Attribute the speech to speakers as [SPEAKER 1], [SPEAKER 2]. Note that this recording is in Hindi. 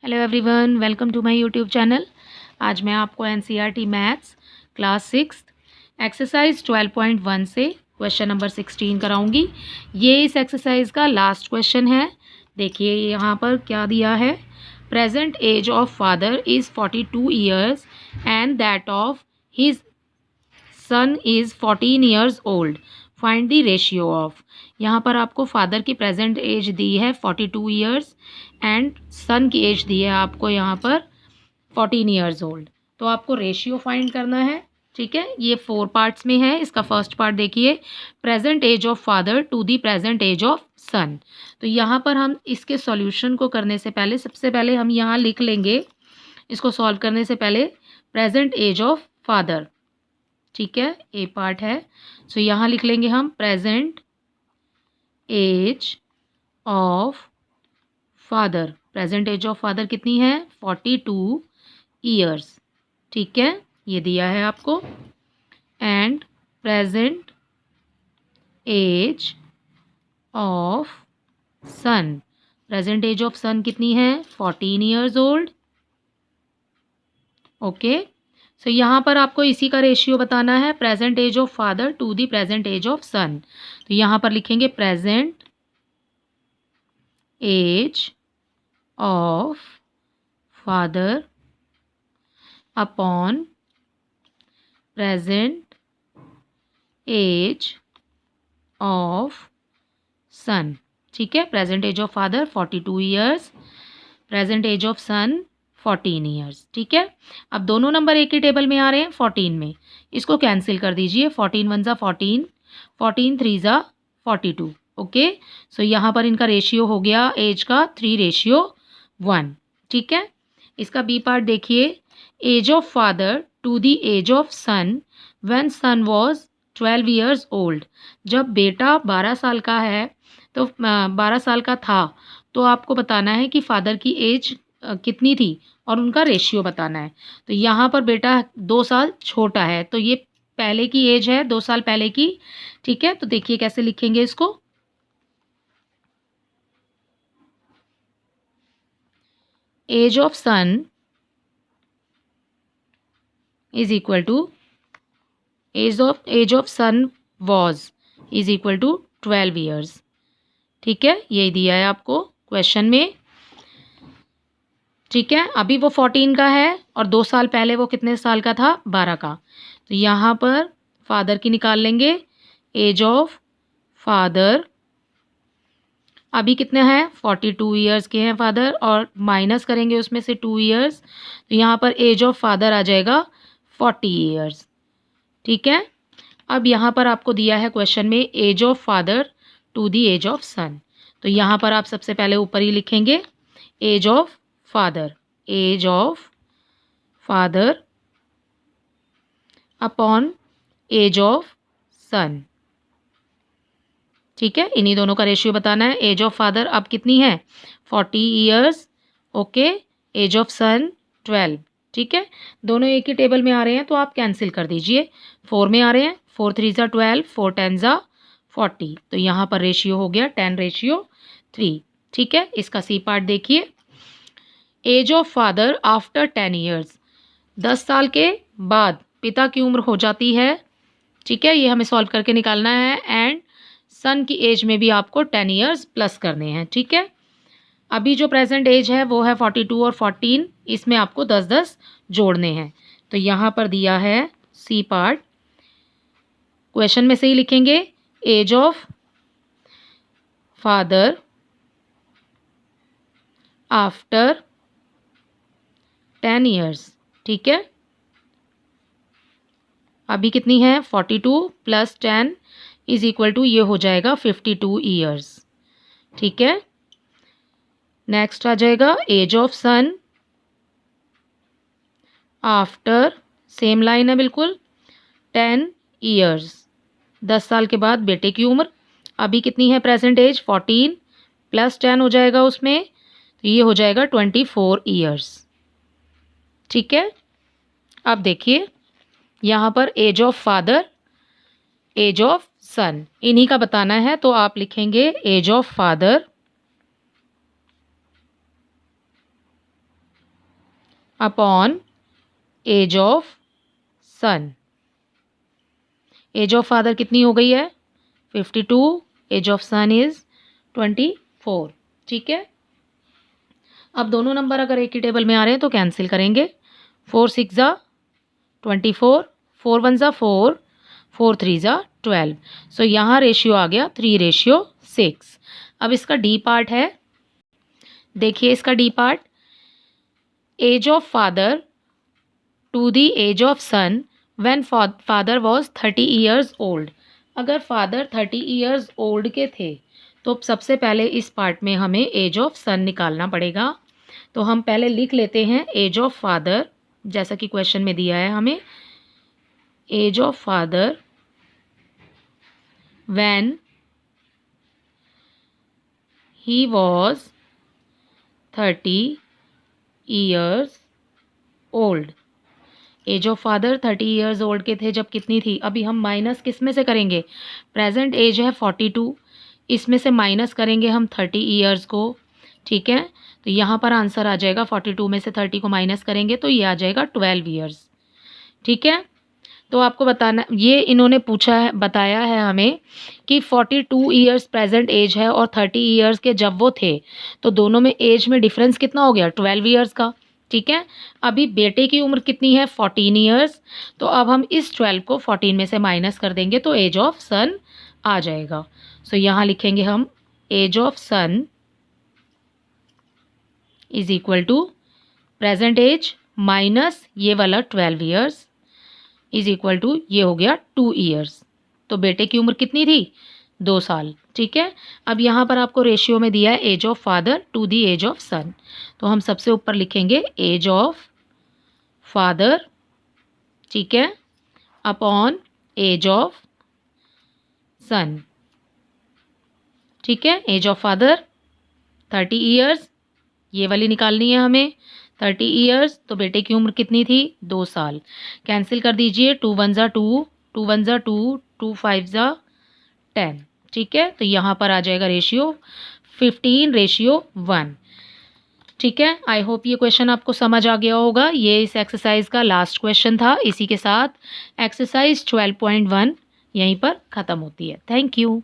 [SPEAKER 1] Hello everyone, welcome to my YouTube channel. आज मैं आपको एनसीईआरटी मैथ्स क्लास 6 एक्सरसाइज 12.1 से क्वेश्चन नंबर 16 कराऊंगी। ये इस एक्सरसाइज का लास्ट क्वेश्चन है। देखिए यहाँ पर क्या दिया है। Present age of father is 42 years and that of his son is 14 years old. Find the ratio of. यहाँ पर आपको फादर की प्रेजेंट एज दी है 42 ईयर्स एंड सन की एज दी है आपको यहाँ पर 14 ईयर्स ओल्ड। तो आपको रेशियो फाइंड करना है। ठीक है, ये 4 पार्ट्स में है। इसका फर्स्ट पार्ट देखिए, present age of father to the present age of son. तो यहाँ पर हम इसके सॉल्यूशन को करने से पहले सबसे पहले हम यहाँ लिख लेंगे, इसको सॉल्व करने से पहले प्रेजेंट एज ऑफ फादर। ठीक है, ए पार्ट है। सो यहाँ लिख लेंगे हम present age of father. Present age of father कितनी है? 42 ईयर्स। ठीक है, ये दिया है आपको। And present age of son. Present age of son कितनी है? 14 ईयर्स ओल्ड। ओके, सो यहाँ पर आपको इसी का रेशियो बताना है, present age of father to the present age of son. तो यहाँ पर लिखेंगे present age of father upon present age of son. ठीक है, present age of father 42 years, present age of son 14 years. ठीक है, अब दोनों नंबर एक ही टेबल में आ रहे हैं 14 में, इसको कैंसिल कर दीजिए। 14 वन ज़ा 14, 14 थ्री ज़ा 42। ओके, सो यहाँ पर इनका रेशियो हो गया एज का 3:1। ठीक है, इसका बी पार्ट देखिए, age of father to the age of son when son was 12 years old. जब बेटा 12 साल का है, तो 12 साल का था, तो आपको बताना है कि फादर की एज कितनी थी और उनका रेशियो बताना है। तो यहाँ पर बेटा 2 साल छोटा है, तो ये पहले की एज है, 2 साल पहले की। ठीक है, तो देखिए कैसे लिखेंगे इसको। Age of son is equal to age of son was is equal to 12 years. ठीक है, यही दिया है आपको क्वेश्चन में। ठीक है, अभी वो 14 का है और 2 साल पहले वो कितने साल का था? 12 का। तो यहाँ पर फादर की निकाल लेंगे। एज ऑफ फादर अभी कितने हैं? 42 ईयर्स के हैं फादर, और माइनस करेंगे उसमें से 2 ईयर्स, तो यहाँ पर एज ऑफ फादर आ जाएगा 40 ईयर्स। ठीक है, अब यहाँ पर आपको दिया है क्वेश्चन में age of father to the age of son. तो यहाँ पर आप सबसे पहले ऊपर ही लिखेंगे age of father, age of father upon age of son. ठीक है, इन्हीं दोनों का रेशियो बताना है। एज ऑफ फादर अब कितनी है? 40 ईयर्स। ओके, एज ऑफ सन 12। ठीक है, दोनों एक ही टेबल में आ रहे हैं, तो आप कैंसिल कर दीजिए। 4 में आ रहे हैं, 4 3 ज़ा 12, 4 10 ज़ा 40। तो यहाँ पर रेशियो हो गया 10:3। ठीक है, इसका सी पार्ट देखिए, age of father after 10 years. 10 साल के बाद पिता की उम्र हो जाती है। ठीक है, ये हमें सॉल्व करके निकालना है। एंड सन की एज में भी आपको 10 ईयर्स प्लस करने हैं। ठीक है, अभी जो प्रेजेंट एज है वो है 42 और 14, इसमें आपको 10-10 जोड़ने हैं। तो यहाँ पर दिया है सी पार्ट, क्वेश्चन में से ही लिखेंगे age of father after 10 years. ठीक है, अभी कितनी है? 42 प्लस 10 इज इक्वल टू, ये हो जाएगा 52 ईयर्स। ठीक है, नेक्स्ट आ जाएगा age of son after, same line है बिल्कुल, 10 ईयर्स। 10 साल के बाद बेटे की उम्र। अभी कितनी है प्रेजेंट एज? 14 प्लस 10 हो जाएगा उसमें, तो ये हो जाएगा 24 ईयर्स। ठीक है, अब देखिए यहाँ पर age of father, age of son, इन्हीं का बताना है। तो आप लिखेंगे age of father upon age of son. Age of father कितनी हो गई है 52, एज ऑफ सन इज 24। ठीक है, अब दोनों नंबर अगर एक ही टेबल में आ रहे हैं तो कैंसिल करेंगे। 4 6 ज़ा 24, 4 1 ज़ा 4, 4 3 ज़ा 12। सो यहाँ रेशियो आ गया 3:6। अब इसका डी पार्ट है, देखिए इसका D part, age of father to the age of son when father was 30 years old. अगर फादर 30 ईयर्स ओल्ड के थे तो सबसे पहले इस पार्ट में हमें एज ऑफ सन निकालना पड़ेगा। तो हम पहले लिख लेते हैं एज ऑफ फादर, जैसा कि क्वेश्चन में दिया है हमें, age of father when he was 30 years old. Age of father 30 years old के थे जब कितनी थी, अभी हम माइनस किस में से करेंगे, प्रेजेंट एज है 42, इसमें से माइनस करेंगे हम 30 ईयर्स को। ठीक है, तो यहाँ पर आंसर आ जाएगा 42 में से 30 को माइनस करेंगे तो ये आ जाएगा 12 ईयर्स। ठीक है, तो आपको बताना, ये इन्होंने पूछा है, बताया है हमें कि 42 ईयर्स प्रेजेंट एज है और 30 ईयर्स के जब वो थे तो दोनों में एज में डिफरेंस कितना हो गया 12 ईयर्स का। ठीक है, अभी बेटे की उम्र कितनी है 14 ईयर्स, तो अब हम इस 12 को 14 में से माइनस कर देंगे तो एज ऑफ सन आ जाएगा। सो यहाँ लिखेंगे हम age of son is equal to present age minus ये वाला 12 ईयर्स इज इक्वल टू ये हो गया 2 ईयर्स। तो बेटे की उम्र कितनी थी 2 साल। ठीक है, अब यहाँ पर आपको रेशियो में दिया है age of father to the age of son, तो हम सबसे ऊपर लिखेंगे एज ऑफ फादर, ठीक है, अपॉन एज ऑफ सन। ठीक है, एज ऑफ फादर 30 ईयर्स, ये वाली निकालनी है हमें 30 ईयर्स, तो बेटे की उम्र कितनी थी 2 साल। कैंसिल कर दीजिए, 2 1 ज़ा 2, 2 1 ज़ा 2, 2 5 ज़ा 10। ठीक है, तो यहाँ पर आ जाएगा रेशियो 15:1। ठीक है, आई होप ये क्वेश्चन आपको समझ आ गया होगा। ये इस एक्सरसाइज का लास्ट क्वेश्चन था। इसी के साथ एक्सरसाइज 12.1 यहीं पर ख़त्म होती है। Thank you.